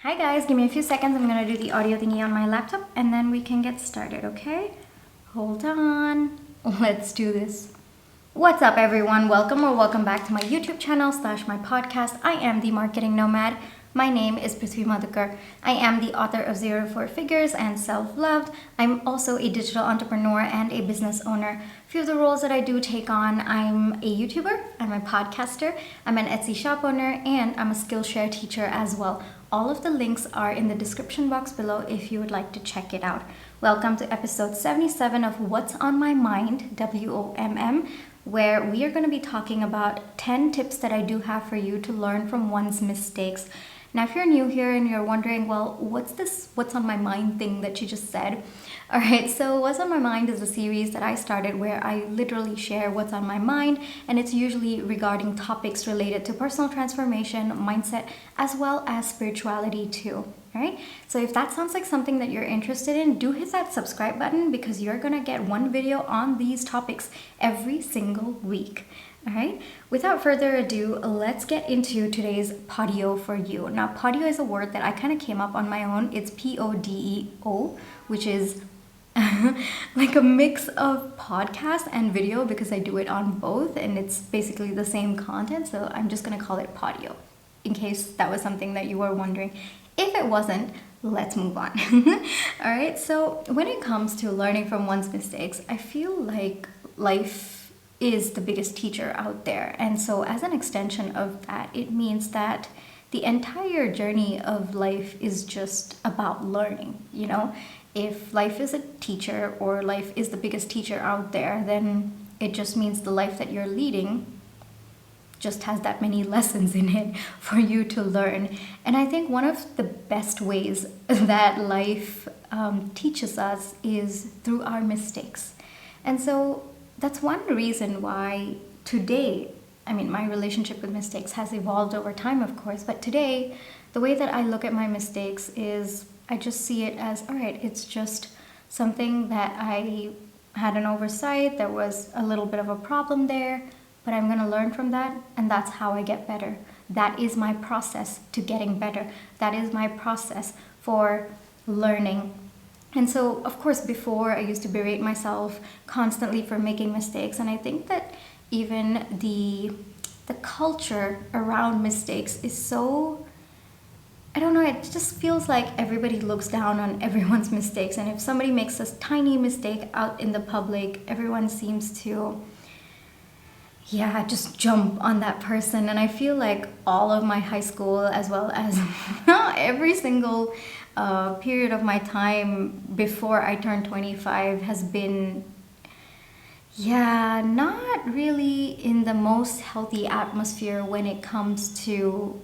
Hi guys, give me a few seconds. I'm gonna do the audio thingy on my laptop and then we can get started, okay? Hold on. Let's do this. What's up everyone? Welcome back to my YouTube channel / my podcast. I am the Marketing Nomad. My name is Prithvi Madhukar. I am the author of Zero to Four Figures and Self-Loved. I'm also a digital entrepreneur and a business owner. A few of the roles that I do take on, I'm a YouTuber, I'm a podcaster, I'm an Etsy shop owner, and I'm a Skillshare teacher as well. All of the links are in the description box below if you would like to check it out. Welcome to episode 77 of What's on My Mind, WOMM, where we are going to be talking about 10 tips that I do have for you to learn from one's mistakes. Now, if you're new here and you're wondering, well, what's this what's on my mind thing that you just said? All right, so What's on My Mind is a series that I started where I literally share what's on my mind, and it's usually regarding topics related to personal transformation, mindset, as well as spirituality too. All right, so if that sounds like something that you're interested in, do hit that subscribe button because you're gonna get one video on these topics every single week. All right, without further ado, let's get into today's podeo for you. Now, podeo is a word that I kind of came up on my own. It's PODEO, which is like a mix of podcast and video because I do it on both and it's basically the same content. So I'm just going to call it podeo in case that was something that you were wondering. If it wasn't, let's move on. All right, so when it comes to learning from one's mistakes, I feel like life is the biggest teacher out there. And so as an extension of that, it means that the entire journey of life is just about learning. You know, if life is a teacher or life is the biggest teacher out there, then it just means the life that you're leading just has that many lessons in it for you to learn. And I think one of the best ways that life teaches us is through our mistakes. And so that's one reason why today, I mean, my relationship with mistakes has evolved over time, of course, but today, the way that I look at my mistakes is I just see it as, all right, it's just something that I had an oversight, there was a little bit of a problem there, but I'm going to learn from that, and that's how I get better. That is my process to getting better. That is my process for learning. And so, of course, before I used to berate myself constantly for making mistakes. And I think that even the culture around mistakes is so, I don't know, it just feels like everybody looks down on everyone's mistakes. And if somebody makes a tiny mistake out in the public, everyone seems to, just jump on that person. And I feel like all of my high school, as well as every single period of my time before I turned 25 has been, not really in the most healthy atmosphere when it comes to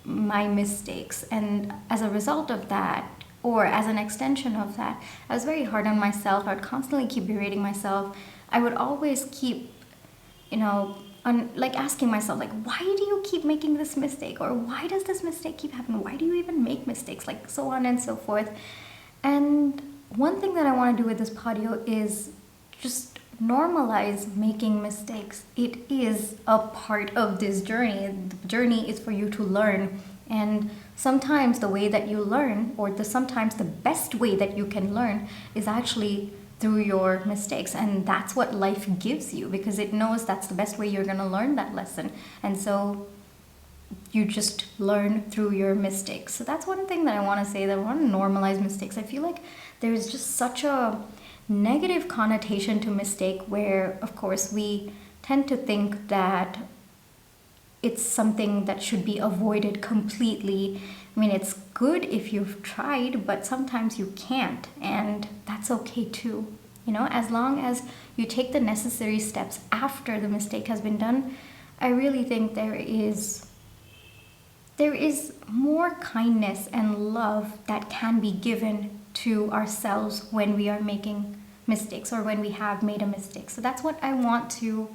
my mistakes. And as a result of that, or as an extension of that, I was very hard on myself. I would constantly keep berating myself. I would always keep, asking myself, why do you keep making this mistake? Or why does this mistake keep happening? Why do you even make mistakes? Like so on and so forth. And one thing that I want to do with this podeo is just normalize making mistakes. It is a part of this journey. The journey is for you to learn. And sometimes the way that you learn, or sometimes the best way that you can learn, is actually through your mistakes. And that's what life gives you because it knows that's the best way you're going to learn that lesson. And so you just learn through your mistakes. So that's one thing that I want to say, that I want to normalize mistakes. I feel like there's just such a negative connotation to mistake where, of course, we tend to think that it's something that should be avoided completely. I mean, it's good if you've tried, but sometimes you can't, and that's okay too. As long as you take the necessary steps after the mistake has been done, I really think there is more kindness and love that can be given to ourselves when we are making mistakes or when we have made a mistake. So that's what I want to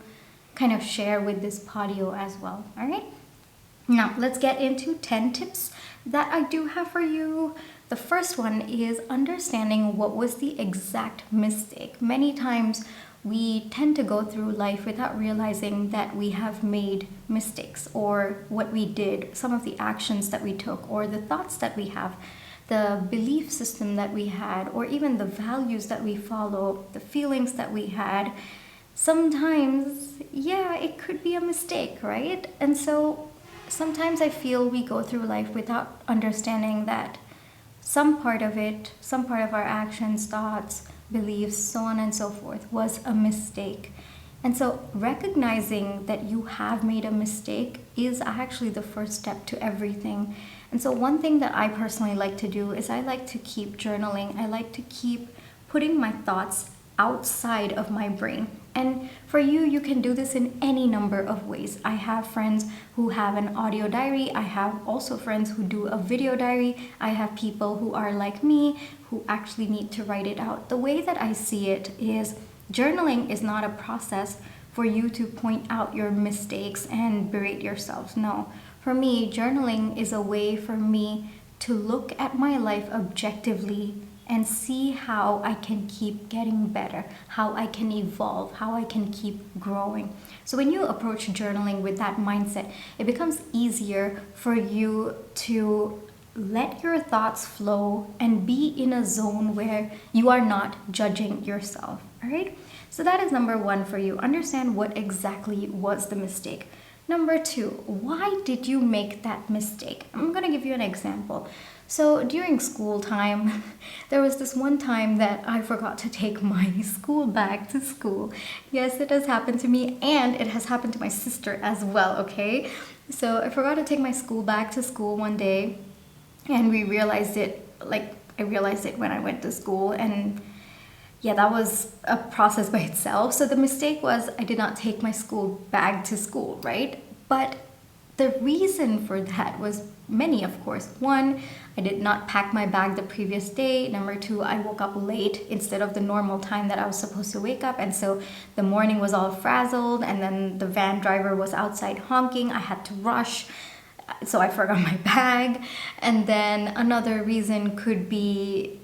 kind of share with this podeo as well. All right, now let's get into 10 tips that I do have for you. The first one is understanding what was the exact mistake. Many times we tend to go through life without realizing that we have made mistakes, or what we did, some of the actions that we took, or the thoughts that we have, the belief system that we had, or even the values that we follow, the feelings that we had. Sometimes, yeah, it could be a mistake, right? And so sometimes I feel we go through life without understanding that some part of it, some part of our actions, thoughts, beliefs, so on and so forth, was a mistake. And so recognizing that you have made a mistake is actually the first step to everything. And so one thing that I personally like to do is I like to keep journaling. I like to keep putting my thoughts outside of my brain. And for you, you can do this in any number of ways. I have friends who have an audio diary. I have also friends who do a video diary. I have people who are like me who actually need to write it out. The way that I see it is journaling is not a process for you to point out your mistakes and berate yourselves. No. For me, journaling is a way for me to look at my life objectively and see how I can keep getting better, how I can evolve, how I can keep growing. So when you approach journaling with that mindset, it becomes easier for you to let your thoughts flow and be in a zone where you are not judging yourself. All right? So that is number one for you. Understand what exactly was the mistake. Number two, why did you make that mistake? I'm going to give you an example. So during school time, there was this one time that I forgot to take my school bag to school. Yes, it has happened to me, and it has happened to my sister as well, okay? So I forgot to take my school bag to school one day, and I realized it when I went to school, and yeah, that was a process by itself. So the mistake was I did not take my school bag to school, right? But the reason for that was many, of course. One, I did not pack my bag the previous day. Number two, I woke up late instead of the normal time that I was supposed to wake up. And so the morning was all frazzled, and then the van driver was outside honking. I had to rush, so I forgot my bag. And then another reason could be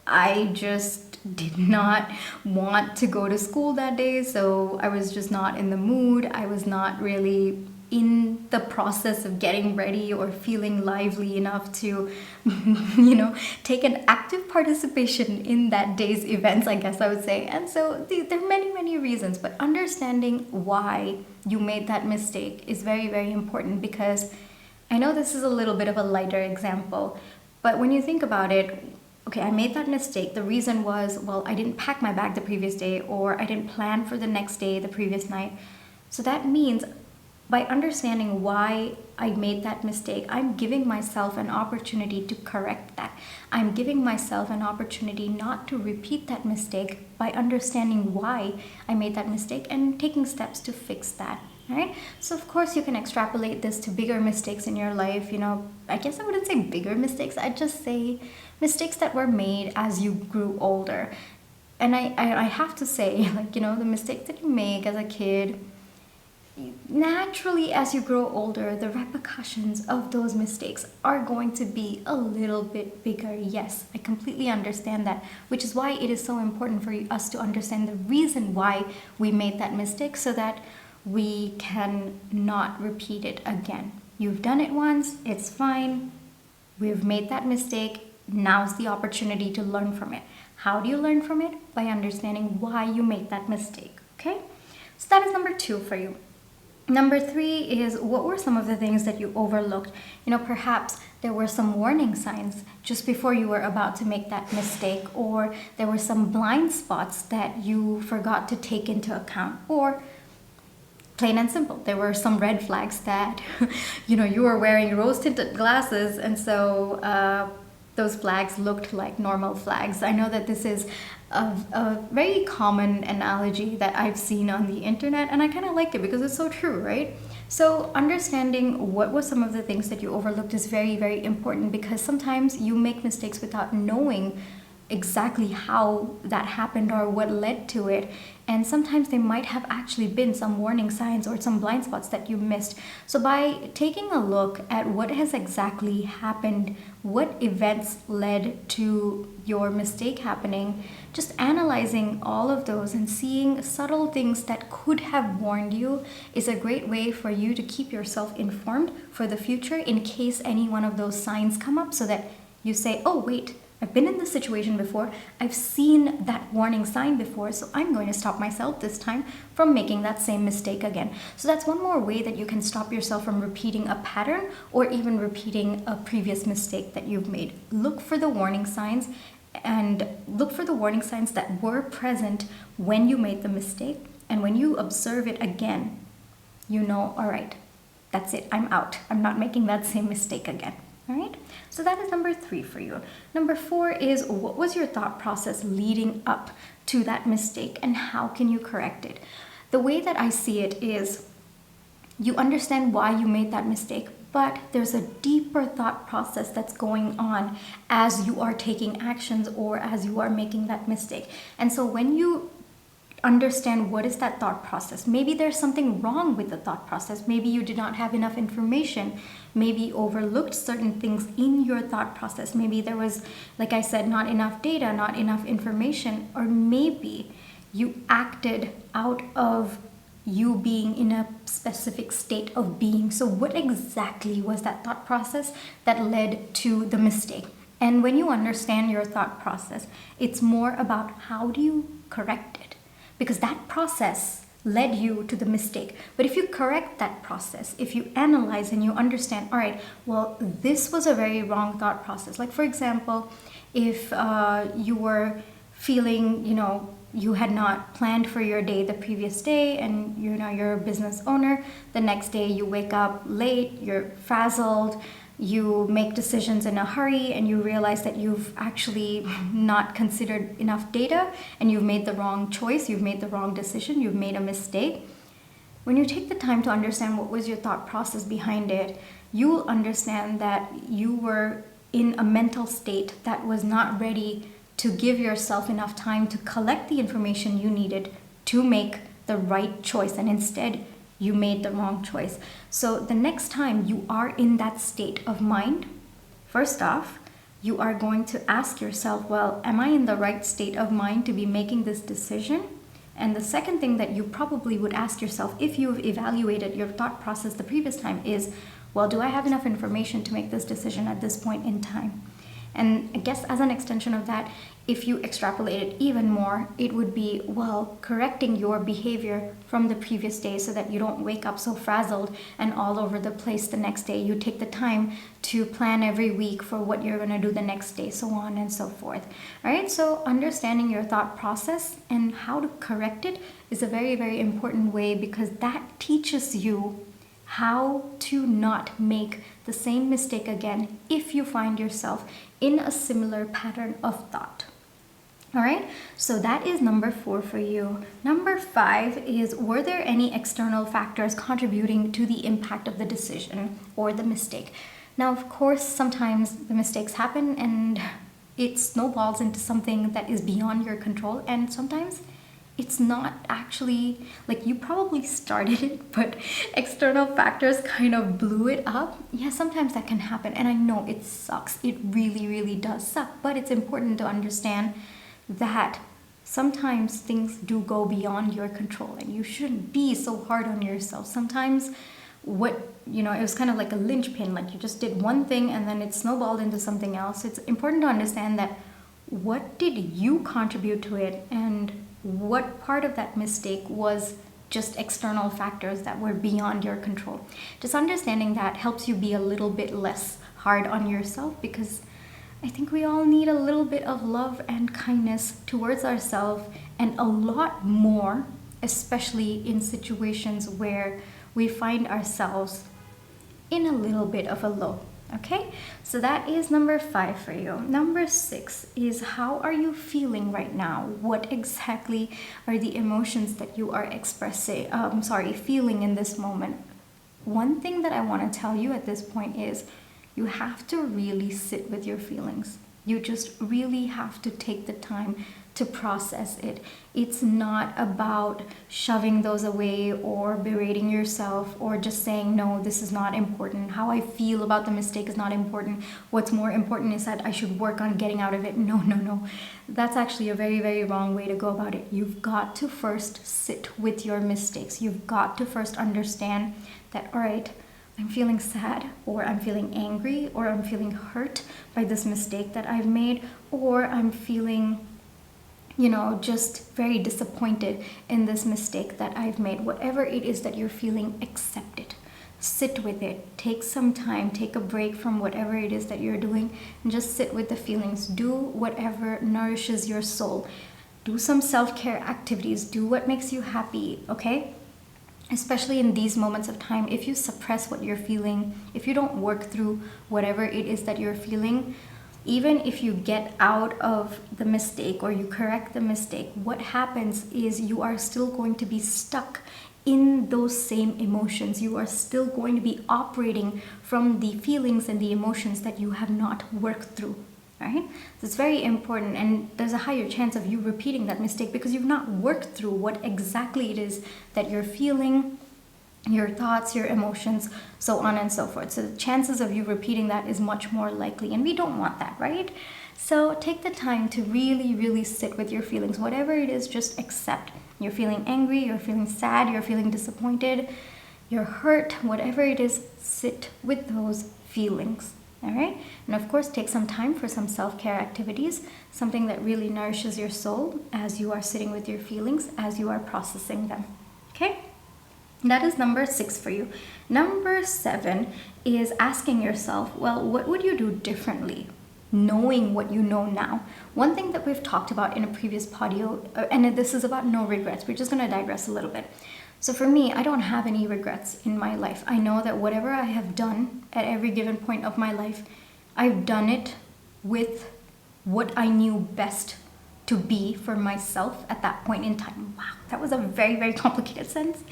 I just did not want to go to school that day. So I was just not in the mood. I was not really in the process of getting ready or feeling lively enough to, take an active participation in that day's events, I guess I would say. And so there are many, many reasons, but understanding why you made that mistake is very, very important, because I know this is a little bit of a lighter example, but when you think about it, okay, I made that mistake. The reason was, well, I didn't pack my bag the previous day, or I didn't plan for the next day the previous night. So that means by understanding why I made that mistake, I'm giving myself an opportunity to correct that. I'm giving myself an opportunity not to repeat that mistake by understanding why I made that mistake and taking steps to fix that. All right? So of course you can extrapolate this to bigger mistakes in your life. I guess I wouldn't say bigger mistakes. I'd just say mistakes that were made as you grew older. And I have to say, the mistakes that you make as a kid, naturally, as you grow older, the repercussions of those mistakes are going to be a little bit bigger. Yes, I completely understand that, which is why it is so important for us to understand the reason why we made that mistake so that we can not repeat it again. You've done it once, it's fine. We've made that mistake. Now's the opportunity to learn from it. How do you learn from it? By understanding why you made that mistake, okay? So that is number two for you. Number three is, what were some of the things that you overlooked? Perhaps there were some warning signs just before you were about to make that mistake, or there were some blind spots that you forgot to take into account, or plain and simple, there were some red flags that, you were wearing rose-tinted glasses, and so those flags looked like normal flags. I know that this is a very common analogy that I've seen on the internet, and I kind of like it because it's so true, right? So understanding what were some of the things that you overlooked is very, very important, because sometimes you make mistakes without knowing exactly how that happened or what led to it. And sometimes there might have actually been some warning signs or some blind spots that you missed. So by taking a look at what has exactly happened, what events led to your mistake happening, just analyzing all of those and seeing subtle things that could have warned you is a great way for you to keep yourself informed for the future in case any one of those signs come up, so that you say, oh wait, I've been in this situation before, I've seen that warning sign before, so I'm going to stop myself this time from making that same mistake again. So that's one more way that you can stop yourself from repeating a pattern or even repeating a previous mistake that you've made. Look for the warning signs, and look for the warning signs that were present when you made the mistake. And when you observe it again, you know, all right, that's it, I'm out. I'm not making that same mistake again. All right, so that is number 3 for you. Number 4 is, what was your thought process leading up to that mistake and how can you correct it? The way that I see it is, you understand why you made that mistake, but there's a deeper thought process that's going on as you are taking actions or as you are making that mistake. And so when you understand what is that thought process, maybe there's something wrong with the thought process, maybe you did not have enough information, maybe you overlooked certain things in your thought process, maybe there was, like I said, not enough data, not enough information, or maybe you acted out of you being in a specific state of being. So what exactly was that thought process that led to the mistake? And when you understand your thought process, it's more about how do you correct it, because that process led you to the mistake. But if you correct that process, if you analyze and you understand, all right, well, this was a very wrong thought process. Like, for example, if you were feeling, you had not planned for your day the previous day, and you're a business owner, the next day you wake up late, you're frazzled, you make decisions in a hurry, and you realize that you've actually not considered enough data and you've made the wrong choice, you've made the wrong decision, you've made a mistake. When you take the time to understand what was your thought process behind it, you'll understand that you were in a mental state that was not ready to give yourself enough time to collect the information you needed to make the right choice, and instead you made the wrong choice. So the next time you are in that state of mind, first off, you are going to ask yourself, well, am I in the right state of mind to be making this decision? And the second thing that you probably would ask yourself if you've evaluated your thought process the previous time is, well, do I have enough information to make this decision at this point in time? And I guess as an extension of that, if you extrapolate it even more, it would be, well, correcting your behavior from the previous day so that you don't wake up so frazzled and all over the place the next day. You take the time to plan every week for what you're going to do the next day, so on and so forth. All right, so understanding your thought process and how to correct it is a very, very important way, because that teaches you how to not make the same mistake again if you find yourself in a similar pattern of thought. All right, so that is number 4 for you. Number 5 is, were there any external factors contributing to the impact of the decision or the mistake? Now, of course, sometimes the mistakes happen and it snowballs into something that is beyond your control, and sometimes it's not actually, like, you probably started it, but external factors kind of blew it up. Yeah, sometimes that can happen, and I know it sucks. It really, really does suck, but it's important to understand that sometimes things do go beyond your control, and you shouldn't be so hard on yourself. Sometimes it was kind of like a linchpin, like you just did one thing and then it snowballed into something else. It's important to understand that what did you contribute to it, and what part of that mistake was just external factors that were beyond your control. Just understanding that helps you be a little bit less hard on yourself, because I think we all need a little bit of love and kindness towards ourselves, and a lot more, especially in situations where we find ourselves in a little bit of a low. Okay, so that is number 5 for you. Number 6 is, how are you feeling right now? What exactly are the emotions that you are feeling in this moment? One thing that I want to tell you at this point is, you have to really sit with your feelings. You just really have to take the time to process it. It's not about shoving those away or berating yourself or just saying, no, this is not important. How I feel about the mistake is not important. What's more important is that I should work on getting out of it. No, no, no. That's actually a very, very wrong way to go about it. You've got to first sit with your mistakes. You've got to first understand that, all right, I'm feeling sad, or I'm feeling angry, or I'm feeling hurt by this mistake that I've made, or I'm feeling, just very disappointed in this mistake that I've made. Whatever it is that you're feeling, accept it. Sit with it. Take some time. Take a break from whatever it is that you're doing and just sit with the feelings. Do whatever nourishes your soul. Do some self-care activities. Do what makes you happy, okay? Especially in these moments of time, if you suppress what you're feeling, if you don't work through whatever it is that you're feeling, even if you get out of the mistake or you correct the mistake, what happens is you are still going to be stuck in those same emotions. You are still going to be operating from the feelings and the emotions that you have not worked through. Right? So it's very important, and there's a higher chance of you repeating that mistake because you've not worked through what exactly it is that you're feeling, your thoughts, your emotions, so on and so forth. So the chances of you repeating that is much more likely, and we don't want that, right? So take the time to really, really sit with your feelings. Whatever it is, just accept. You're feeling angry, you're feeling sad, you're feeling disappointed, you're hurt, whatever it is, sit with those feelings. All right, and of course take some time for some self-care activities, something that really nourishes your soul as you are sitting with your feelings, as you are processing them. Okay, that is number 6 for you. Number 7 is asking yourself, well, what would you do differently knowing what you know now? One thing that we've talked about in a previous podeo, and this is about no regrets, we're just going to digress a little bit. So for me, I don't have any regrets in my life. I know that whatever I have done at every given point of my life, I've done it with what I knew best to be for myself at that point in time. Wow, that was a very, very complicated sentence.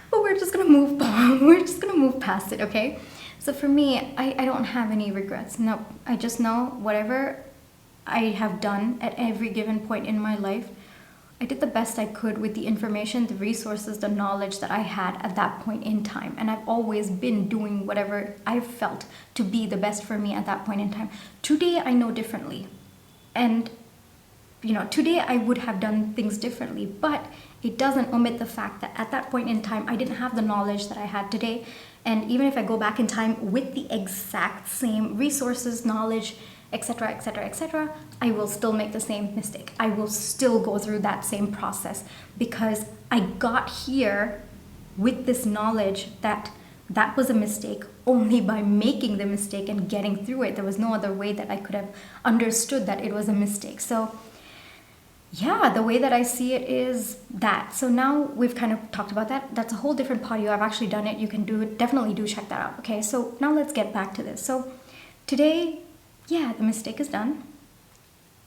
But we're just gonna move on. We're just gonna move past it, okay? So for me, I don't have any regrets. No, I just know whatever I have done at every given point in my life, I did the best I could with the information, the resources, the knowledge that I had at that point in time. And I've always been doing whatever I've felt to be the best for me at that point in time. Today, I know differently. And, today I would have done things differently. But it doesn't omit the fact that at that point in time, I didn't have the knowledge that I had today. And even if I go back in time with the exact same resources, knowledge, etc., etc., etc., I will still make the same mistake. I will still go through that same process because I got here with this knowledge that that was a mistake only by making the mistake and getting through it. There was no other way that I could have understood that it was a mistake. So yeah, the way that I see it is that. So now we've kind of talked about that. That's a whole different podeo. I've actually done it. You can do it. Definitely do check that out. Okay, so now let's get back to this. So today, yeah, the mistake is done.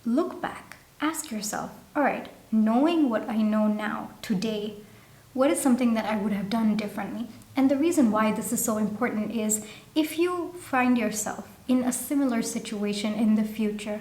Look back. Ask yourself, all right, knowing what I know now, today, what is something that I would have done differently? And the reason why this is so important is if you find yourself in a similar situation in the future,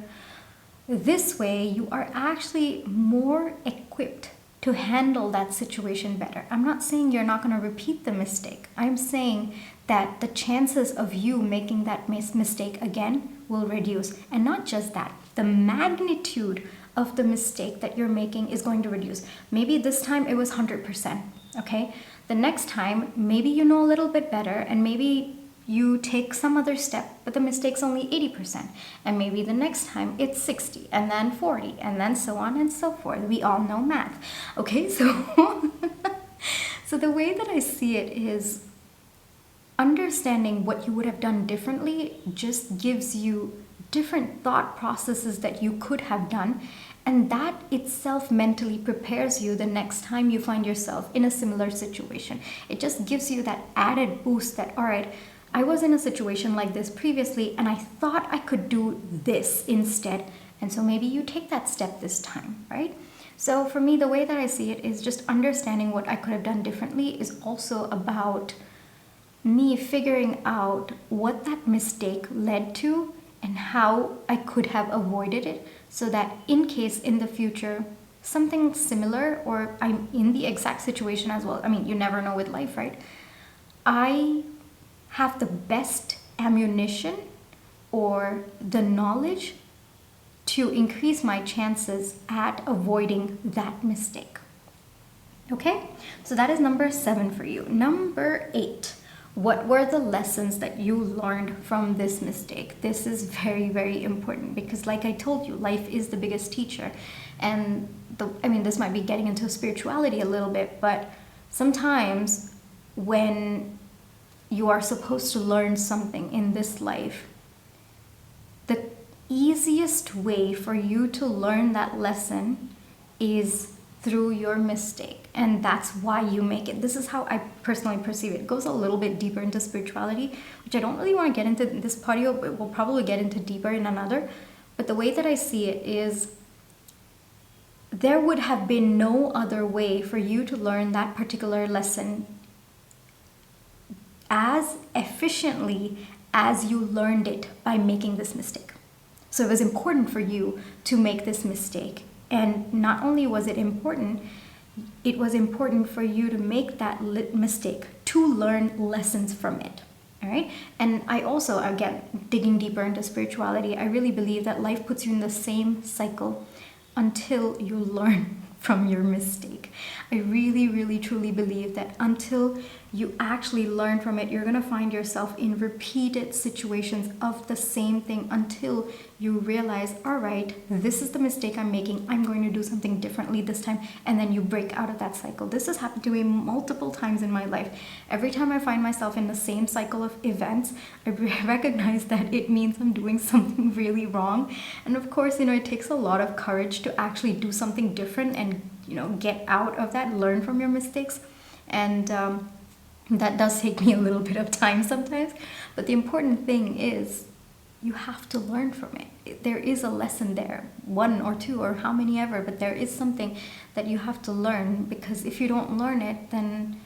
this way you are actually more equipped to handle that situation better. I'm not saying you're not going to repeat the mistake. I'm saying that the chances of you making that mistake again will reduce. And not just that, the magnitude of the mistake that you're making is going to reduce. Maybe this time it was 100%, okay? The next time, maybe you know a little bit better and maybe you take some other step, but the mistake's only 80%. And maybe the next time it's 60 and then 40 and then so on and so forth. We all know math, okay? So, so the way that I see it is understanding what you would have done differently just gives you different thought processes that you could have done, and that itself mentally prepares you the next time you find yourself in a similar situation. It just gives you that added boost that, all right, I was in a situation like this previously and I thought I could do this instead, and so maybe you take that step this time, right? So for me, the way that I see it is just understanding what I could have done differently is also about me figuring out what that mistake led to and how I could have avoided it, so that in case in the future something similar, or I'm in the exact situation as well. I mean, you never know with life, right? I have the best ammunition or the knowledge to increase my chances at avoiding that mistake. Okay, so that is number 7 for you. Number 8. What were the lessons that you learned from this mistake? This is very, very important because, like I told you, life is the biggest teacher. And this might be getting into spirituality a little bit, but sometimes when you are supposed to learn something in this life, the easiest way for you to learn that lesson is through your mistake, and that's why you make it. This is how I personally perceive it. It goes a little bit deeper into spirituality, which I don't really want to get into this patio, but we'll probably get into deeper in another. But the way that I see it is, there would have been no other way for you to learn that particular lesson as efficiently as you learned it by making this mistake. So it was important for you to make this mistake. And not only was it important for you to make that mistake to learn lessons from it. All right. And I also, again, digging deeper into spirituality, I really believe that life puts you in the same cycle until you learn from your mistake. I really, really, truly believe that until you actually learn from it, you're going to find yourself in repeated situations of the same thing until you realize, all right, this is the mistake I'm making. I'm going to do something differently this time. And then you break out of that cycle. This has happened to me multiple times in my life. Every time I find myself in the same cycle of events, I recognize that it means I'm doing something really wrong. And of course, it takes a lot of courage to actually do something different and, get out of that, learn from your mistakes. And that does take me a little bit of time sometimes. But the important thing is, you have to learn from it. There is a lesson there, 1 or 2 or how many ever, but there is something that you have to learn, because if you don't learn it, then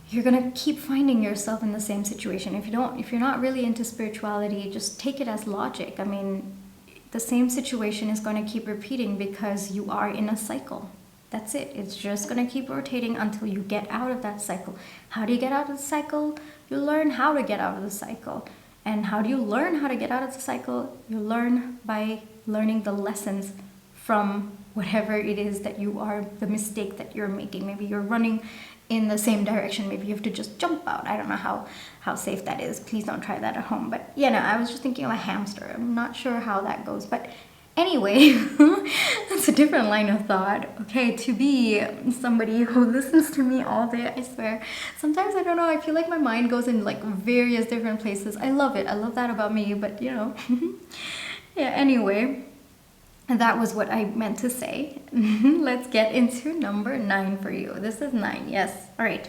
you're gonna keep finding yourself in the same situation. If you're not really into spirituality, just take it as logic. The same situation is going to keep repeating because you are in a cycle. That's it. It's just going to keep rotating until you get out of that cycle. How do you get out of the cycle? You learn how to get out of the cycle. And how do you learn how to get out of the cycle? You learn by learning the lessons from whatever it is that you are, the mistake that you're making. Maybe you're running in the same direction. Maybe you have to just jump out. I don't know how safe that is. Please don't try that at home. But I was just thinking of a hamster. I'm not sure how that goes. But anyway, that's a different line of thought. Okay, to be somebody who listens to me all day, I swear. Sometimes, I don't know, I feel like my mind goes in like various different places. I love it. I love that about me. But, yeah, anyway. And that was what I meant to say. Let's get into number 9 for you. This is 9, yes. All right.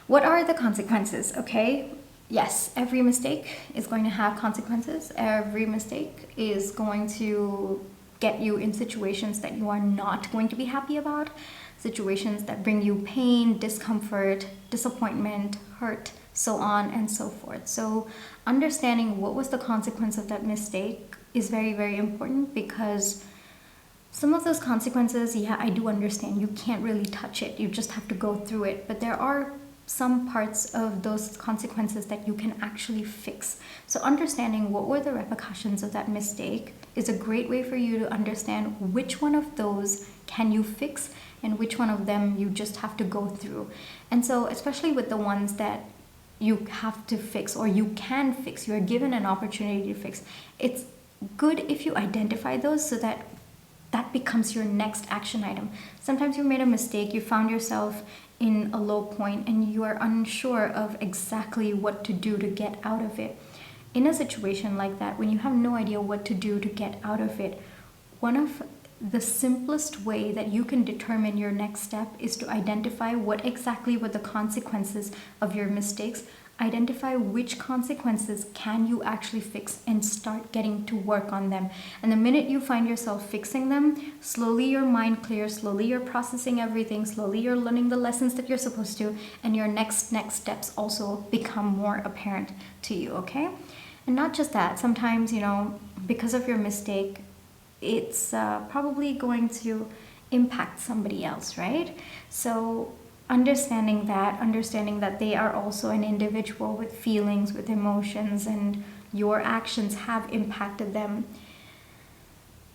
What are the consequences, okay? Yes, every mistake is going to have consequences. Every mistake is going to get you in situations that you are not going to be happy about, situations that bring you pain, discomfort, disappointment, hurt, so on and so forth. So understanding what was the consequence of that mistake is very, very important, because some of those consequences, I do understand. You can't really touch it. You just have to go through it. But there are some parts of those consequences that you can actually fix. So understanding what were the repercussions of that mistake is a great way for you to understand which one of those can you fix and which one of them you just have to go through. And so especially with the ones that you have to fix or you can fix, you are given an opportunity to fix, it's good if you identify those so that that becomes your next action item. Sometimes you made a mistake, you found yourself in a low point and you are unsure of exactly what to do to get out of it. In a situation like that, when you have no idea what to do to get out of it, one of the simplest way that you can determine your next step is to identify what exactly were the consequences of your mistakes. Identify which consequences can you actually fix and start getting to work on them. And the minute you find yourself fixing them, slowly your mind clears, slowly you're processing everything, slowly you're learning the lessons that you're supposed to, and your next steps also become more apparent to you, okay? And not just that, sometimes, because of your mistake, it's probably going to impact somebody else, right? So understanding that they are also an individual with feelings, with emotions, and your actions have impacted them,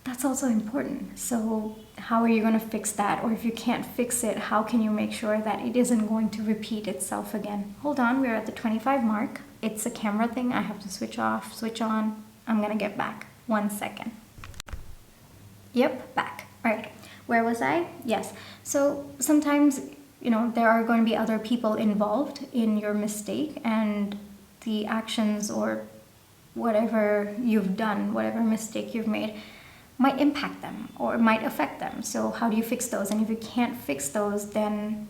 that's also important. So how are you going to fix that? Or if you can't fix it, how can you make sure that it isn't going to repeat itself again? Hold on, we're at the 25 mark. It's a camera thing. I have to switch off, switch on. I'm going to get back. 1 second. Yep, back. All right. Where was I? Yes. So sometimes, there are going to be other people involved in your mistake, and the actions or whatever you've done, whatever mistake you've made, might impact them or might affect them. So how do you fix those? And if you can't fix those, then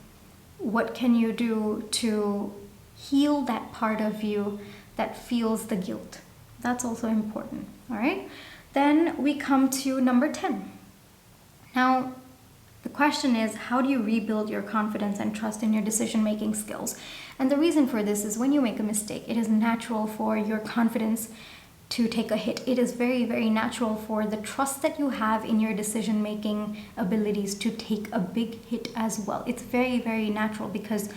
what can you do to heal that part of you that feels the guilt? That's also important. All right. Then we come to number 10. Now, the question is, how do you rebuild your confidence and trust in your decision-making skills? And the reason for this is when you make a mistake, it is natural for your confidence to take a hit. It is very, very natural for the trust that you have in your decision-making abilities to take a big hit as well. It's very, very natural because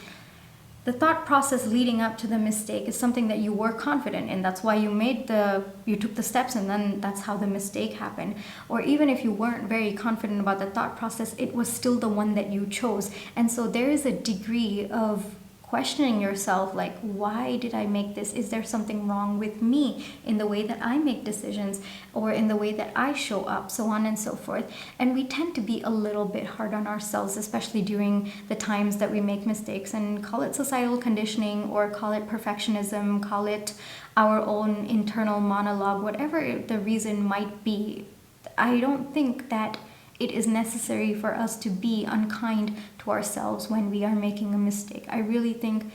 the thought process leading up to the mistake is something that you were confident in. That's why you took the steps, and then that's how the mistake happened. Or even if you weren't very confident about the thought process, it was still the one that you chose. And so there is a degree of questioning yourself, like, why did I make this? Is there something wrong with me in the way that I make decisions or in the way that I show up, so on and so forth. And we tend to be a little bit hard on ourselves, especially during the times that we make mistakes, and call it societal conditioning or call it perfectionism, call it our own internal monologue, whatever the reason might be. I don't think that it is necessary for us to be unkind to ourselves when we are making a mistake. I really think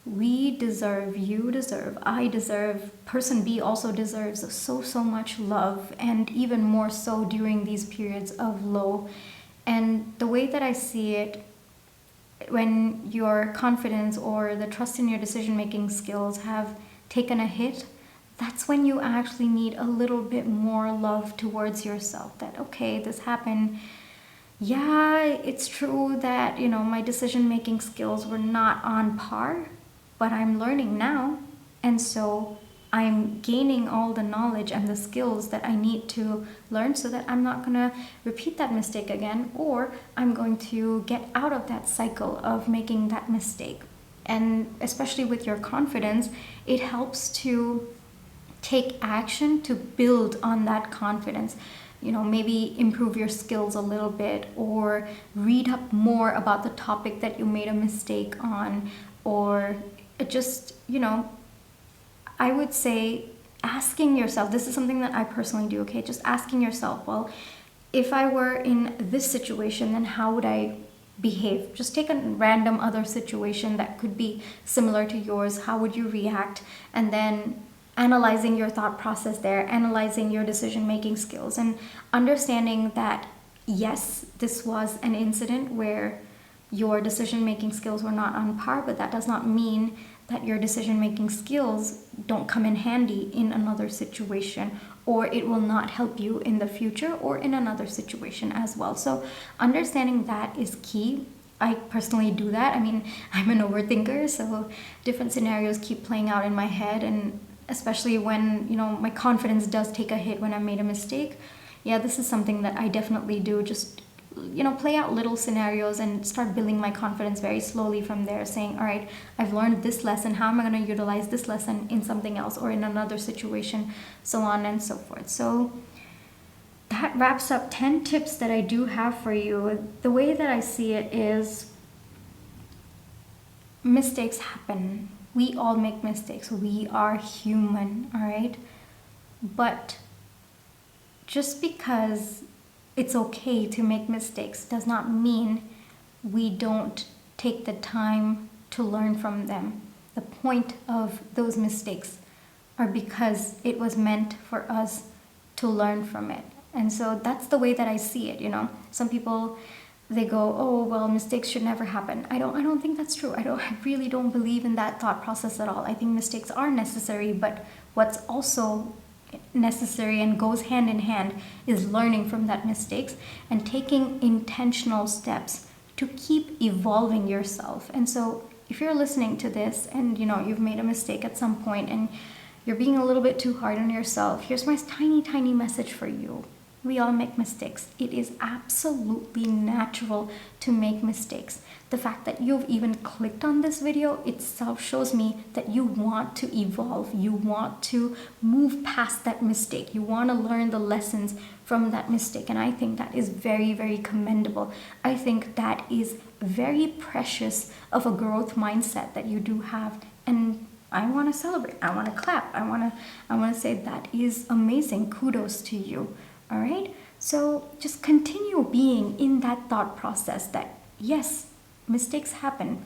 we deserve, you deserve, I deserve, person B also deserves so much love, and even more so during these periods of low. And the way that I see it, when your confidence or the trust in your decision-making skills have taken a hit, that's when you actually need a little bit more love towards yourself. That, okay, this happened. Yeah, it's true that, my decision-making skills were not on par, but I'm learning now. And so I'm gaining all the knowledge and the skills that I need to learn so that I'm not going to repeat that mistake again, or I'm going to get out of that cycle of making that mistake. And especially with your confidence, it helps to take action to build on that confidence. Maybe improve your skills a little bit, or read up more about the topic that you made a mistake on, or just, I would say asking yourself, this is something that I personally do, okay? Just asking yourself, well, if I were in this situation, then how would I behave? Just take a random other situation that could be similar to yours. How would you react? And then analyzing your thought process there, analyzing your decision-making skills, and understanding that, yes, this was an incident where your decision-making skills were not on par, but that does not mean that your decision-making skills don't come in handy in another situation, or it will not help you in the future or in another situation as well. So understanding that is key. I personally do that. I mean, I'm an overthinker, so different scenarios keep playing out in my head, and especially when, my confidence does take a hit when I made a mistake. Yeah, this is something that I definitely do. Just, play out little scenarios and start building my confidence very slowly from there, saying, all right, I've learned this lesson. How am I going to utilize this lesson in something else or in another situation, so on and so forth. So that wraps up 10 tips that I do have for you. The way that I see it is, mistakes happen. We all make mistakes. We are human, all right? But just because it's okay to make mistakes does not mean we don't take the time to learn from them. The point of those mistakes are because it was meant for us to learn from it. And so that's the way that I see it, Some people they go, oh well, mistakes should never happen. I don't think that's true. I really don't believe in that thought process at all. I think mistakes are necessary, but what's also necessary and goes hand in hand is learning from that mistakes and taking intentional steps to keep evolving yourself. And so if you're listening to this and you've made a mistake at some point and you're being a little bit too hard on yourself, here's my tiny message for you. We all make mistakes. It is absolutely natural to make mistakes. The fact that you've even clicked on this video itself shows me that you want to evolve. You want to move past that mistake. You want to learn the lessons from that mistake. And I think that is very, very commendable. I think that is very precious of a growth mindset that you do have. And I want to celebrate. I want to clap. I want to say that is amazing. Kudos to you. All right, so just continue being in that thought process that yes, mistakes happen.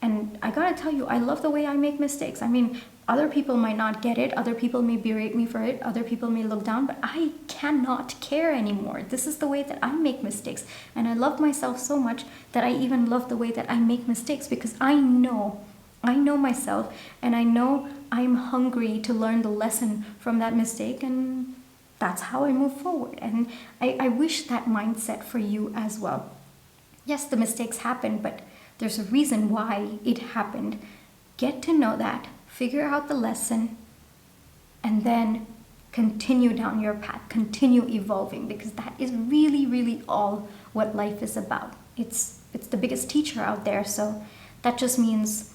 And I gotta tell you, I love the way I make mistakes. I mean, other people might not get it, other people may berate me for it, other people may look down, but I cannot care anymore. This is the way that I make mistakes. And I love myself so much that I even love the way that I make mistakes, because I know myself, and I know I'm hungry to learn the lesson from that mistake, and that's how I move forward. And I wish that mindset for you as well. Yes, the mistakes happen, but there's a reason why it happened. Get to know that, figure out the lesson, and then continue down your path, continue evolving, because that is really, really all what life is about. It's the biggest teacher out there, so that just means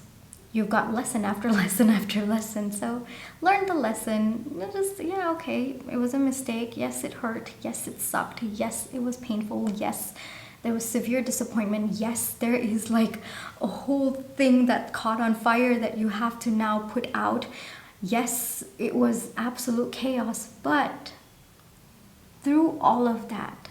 you've got lesson after lesson after lesson. So learn the lesson. Just, okay, it was a mistake. Yes, it hurt. Yes, it sucked. Yes, it was painful. Yes, there was severe disappointment. Yes, there is like a whole thing that caught on fire that you have to now put out. Yes, it was absolute chaos. But through all of that,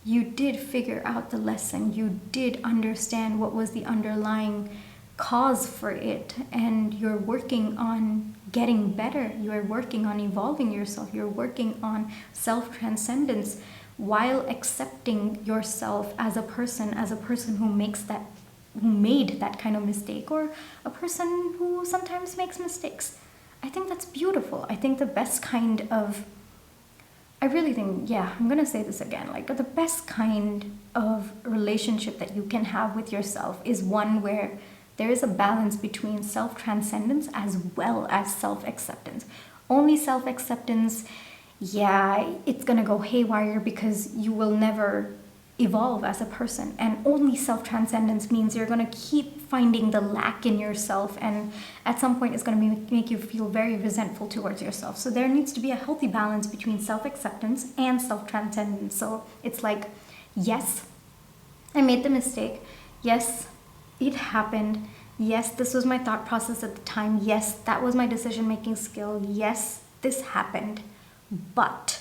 you did figure out the lesson. You did understand what was the underlying cause for it, and you're working on getting better. You're working on evolving yourself. You're working on self-transcendence while accepting yourself as a person who made that kind of mistake, or a person who sometimes makes mistakes. I think that's beautiful. I think the best kind of, I'm gonna say this again, like the best kind of relationship that you can have with yourself is one where there is a balance between self-transcendence as well as self-acceptance. Only self-acceptance, it's gonna go haywire because you will never evolve as a person. And only self-transcendence means you're gonna keep finding the lack in yourself, and at some point it's gonna make you feel very resentful towards yourself. So there needs to be a healthy balance between self-acceptance and self-transcendence. So it's like, yes, I made the mistake. Yes, it happened. Yes, this was my thought process at the time. Yes, that was my decision-making skill. Yes, this happened. But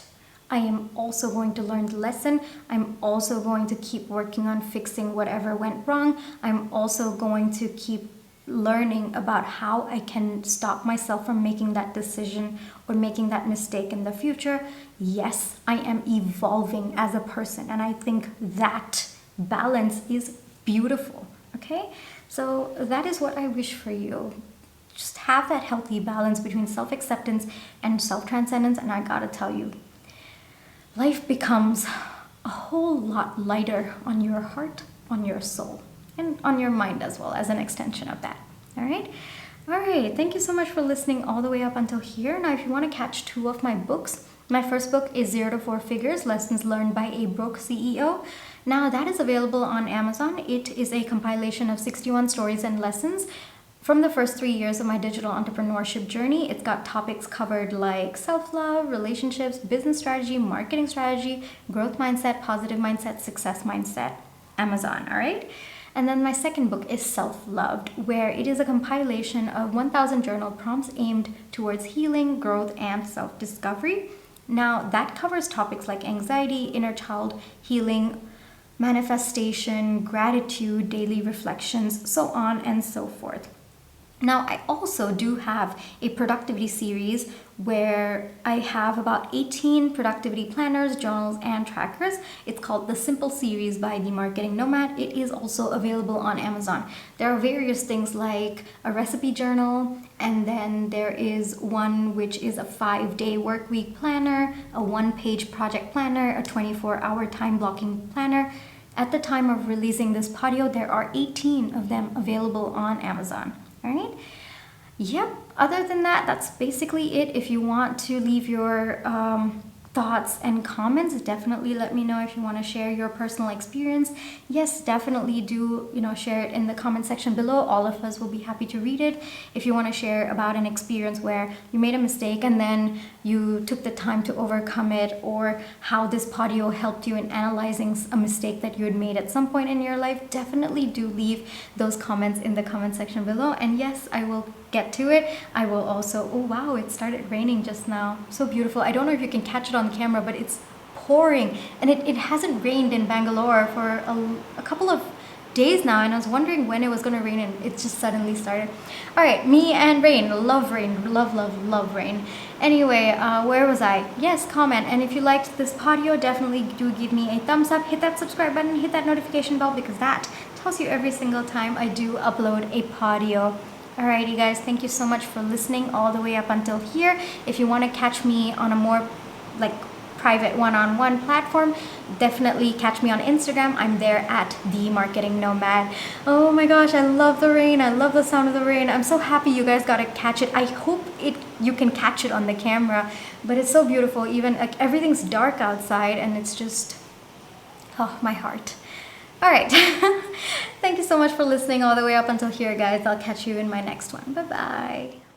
I am also going to learn the lesson. I'm also going to keep working on fixing whatever went wrong. I'm also going to keep learning about how I can stop myself from making that decision or making that mistake in the future. Yes, I am evolving as a person. And I think that balance is beautiful. Okay, so that is what I wish for you. Just have that healthy balance between self-acceptance and self-transcendence, and I gotta tell you, life becomes a whole lot lighter on your heart, on your soul, and on your mind as well, as an extension of that. All right, thank you so much for listening all the way up until here. Now, if you want to catch 2 of my books, my first book is 0 to 4 Figures, Lessons Learned by a Broke CEO. Now, that is available on Amazon. It is a compilation of 61 stories and lessons from the first 3 years of my digital entrepreneurship journey. It's got topics covered like self-love, relationships, business strategy, marketing strategy, growth mindset, positive mindset, success mindset. Amazon, all right? And then my second book is Self-Loved, where it is a compilation of 1,000 journal prompts aimed towards healing, growth, and self-discovery. Now, that covers topics like anxiety, inner child healing, manifestation, gratitude, daily reflections, so on and so forth. Now, I also do have a productivity series where I have about 18 productivity planners, journals, and trackers. It's called the Simple Series by The Marketing Nomad. It is also available on Amazon. There are various things like a recipe journal, and then there is one which is a 5-day work week planner, a 1-page project planner, a 24-hour time blocking planner. At the time of releasing this podeo, there are 18 of them available on Amazon. All right. Yep. Other than that, that's basically it. If you want to leave your thoughts and comments, definitely let me know if you want to share your personal experience. Yes, definitely do, share it in the comment section below. All of us will be happy to read it. If you want to share about an experience where you made a mistake and then you took the time to overcome it, or how this podeo helped you in analyzing a mistake that you had made at some point in your life, definitely do leave those comments in the comment section below. And yes, I will get to it. I will also, oh wow, it started raining just now. So beautiful. I don't know if you can catch it on camera, but it's pouring, and it hasn't rained in Bangalore for a couple of days now, and I was wondering when it was going to rain, and it just suddenly started. All right, me and rain. Love rain. Love rain. Anyway, where was I? Yes, comment. And if you liked this podeo, definitely do give me a thumbs up, hit that subscribe button, hit that notification bell, because that tells you every single time I do upload a podeo. Alrighty guys, thank you so much for listening all the way up until here. If you want to catch me on a more private one-on-one platform, definitely catch me on Instagram. I'm there at The Marketing Nomad. Oh my gosh, I love the rain. I love the sound of the rain. I'm so happy you guys got to catch it. I hope you can catch it on the camera, but it's so beautiful. Even everything's dark outside, and it's just, oh, my heart. All right. Thank you so much for listening all the way up until here, guys. I'll catch you in my next one. Bye-bye.